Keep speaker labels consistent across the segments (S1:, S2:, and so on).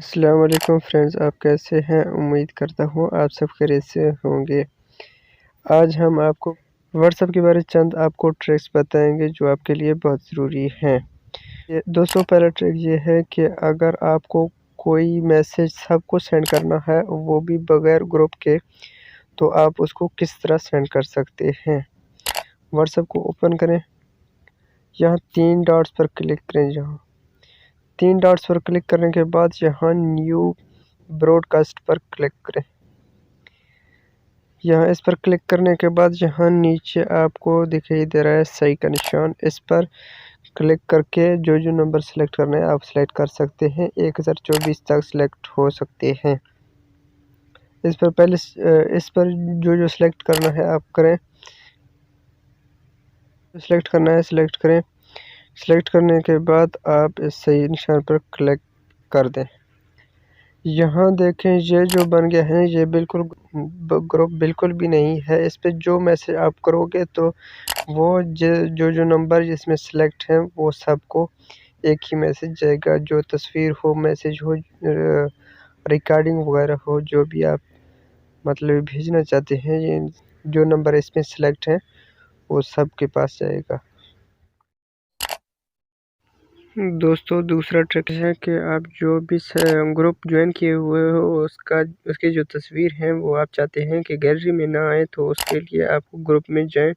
S1: अस्सलाम वालेकुम फ्रेंड्स, आप कैसे हैं? उम्मीद करता हूँ आप सब खैरियत से होंगे। आज हम आपको व्हाट्सएप के बारे में चंद आपको ट्रिक्स बताएंगे जो आपके लिए बहुत ज़रूरी हैं। दोस्तों, पहला ट्रिक ये है कि अगर आपको कोई मैसेज सबको सेंड करना है, वो भी बगैर ग्रुप के, तो आप उसको किस तरह सेंड कर सकते हैं। व्हाट्सएप को ओपन करें, यहाँ 3 डॉट्स पर क्लिक करें। यहाँ 3 डॉट्स पर क्लिक करने के बाद यहाँ न्यू ब्रॉडकास्ट पर क्लिक करें। यहाँ इस पर क्लिक करने के बाद यहाँ नीचे आपको दिखाई दे रहा है सही का निशान, इस पर क्लिक करके जो नंबर सेलेक्ट करना है आप सेलेक्ट कर सकते हैं। 1024 तक सेलेक्ट हो सकते हैं। इस पर जो सेलेक्ट करना है आप करें, सेलेक्ट करना है सेलेक्ट करें। सेलेक्ट करने के बाद आप इस सही निशान पर क्लिक कर दें। यहाँ देखें, ये जो बन गया है ये बिल्कुल ग्रुप बिल्कुल भी नहीं है। इस पे जो मैसेज आप करोगे तो वो जो नंबर जिसमें सेलेक्ट है वो सबको एक ही मैसेज जाएगा। जो तस्वीर हो, मैसेज हो, रिकॉर्डिंग वगैरह हो, जो भी आप मतलब भेजना चाहते हैं, ये जो नंबर इसमें सेलेक्ट है वो सबके पास जाएगा। दोस्तों, दूसरा ट्रिक है कि आप जो भी ग्रुप ज्वाइन किए हुए हो उसकी जो तस्वीर है वो आप चाहते हैं कि गैलरी में ना आए, तो उसके लिए आपको ग्रुप में जाएं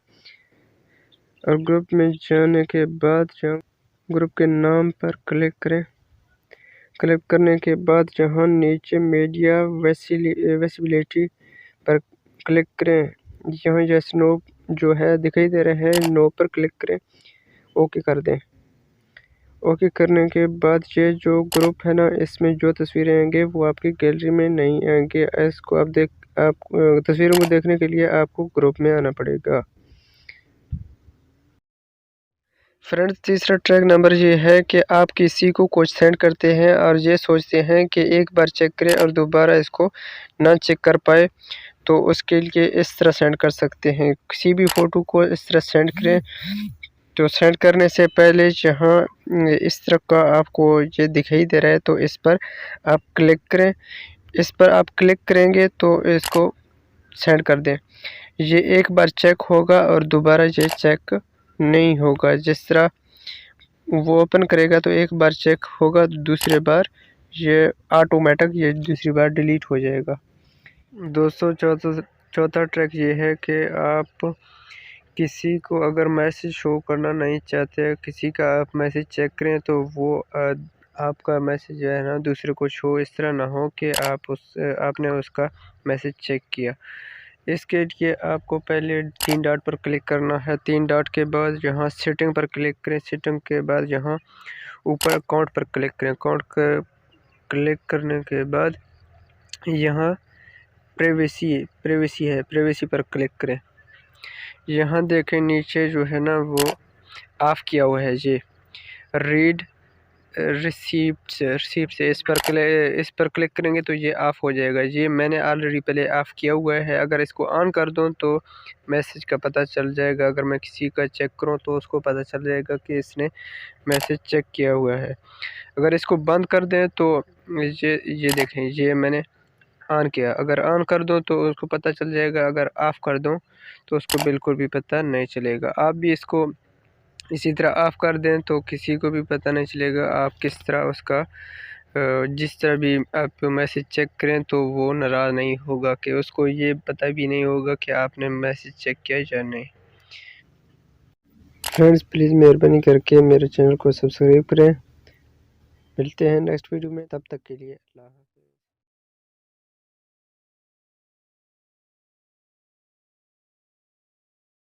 S1: और ग्रुप में जाने के बाद ग्रुप के नाम पर क्लिक करें। क्लिक करने के बाद जहाँ नीचे मीडिया विजिबिलिटी पर क्लिक करें। यहाँ यस नो जो है दिखाई दे रहा है, नो पर क्लिक करें, ओके कर दें। ओके करने के बाद ये जो ग्रुप है ना, इसमें जो तस्वीरें आएंगे वो आपकी गैलरी में नहीं आएंगे। इसको आप तस्वीरों को देखने के लिए आपको ग्रुप में आना पड़ेगा। फ्रेंड्स, तीसरा ट्रिक नंबर ये है कि आप किसी को कुछ सेंड करते हैं और ये सोचते हैं कि एक बार चेक करें और दोबारा इसको ना चेक कर पाए, तो उसके लिए इस तरह सेंड कर सकते हैं। किसी भी फ़ोटो को इस तरह सेंड करें, तो सेंड करने से पहले जहाँ इस तरह का आपको ये दिखाई दे रहा है, तो इस पर आप क्लिक करें। इस पर आप क्लिक करेंगे तो इसको सेंड कर दें। ये एक बार चेक होगा और दोबारा ये चेक नहीं होगा। जिस तरह वो ओपन करेगा तो एक बार चेक होगा, दूसरे बार ये ऑटोमेटिक ये दूसरी बार डिलीट हो जाएगा। दोस्तों, चौथा ट्रिक ये है कि आप किसी को अगर मैसेज शो करना नहीं चाहते, किसी का आप मैसेज चेक करें, तो वो आपका मैसेज जो है ना दूसरे को शो इस तरह ना हो कि आपने उसका मैसेज चेक किया। इसके लिए आपको पहले 3 डॉट पर क्लिक करना है। 3 डॉट के बाद यहाँ सेटिंग पर क्लिक करें। सेटिंग के बाद यहाँ ऊपर अकाउंट पर क्लिक करें। अकाउंट पर क्लिक करने के बाद यहाँ प्रिवेसी पर क्लिक करें। यहाँ देखें नीचे जो है ना वो ऑफ किया हुआ है, ये रीड रिसीप्ट से इस पर क्लिक करेंगे तो ये ऑफ़ हो जाएगा। ये मैंने ऑलरेडी पहले ऑफ़ किया हुआ है। अगर इसको ऑन कर दूं तो मैसेज का पता चल जाएगा। अगर मैं किसी का चेक करूं तो उसको पता चल जाएगा कि इसने मैसेज चेक किया हुआ है। अगर इसको बंद कर दें तो ये देखें, ये मैंने ऑन किया। अगर ऑन कर दूं तो उसको पता चल जाएगा। अगर ऑफ़ कर दूं तो उसको बिल्कुल भी पता नहीं चलेगा। आप भी इसको इसी तरह ऑफ़ कर दें तो किसी को भी पता नहीं चलेगा आप किस तरह उसका जिस तरह भी आप मैसेज चेक करें तो वो नाराज़ नहीं होगा, कि उसको ये पता भी नहीं होगा कि आपने मैसेज चेक किया या नहीं। फ्रेंड्स, प्लीज़ मेहरबानी करके मेरे चैनल को सब्सक्राइब करें। मिलते हैं नेक्स्ट वीडियो में, तब तक के लिए अल्लाह।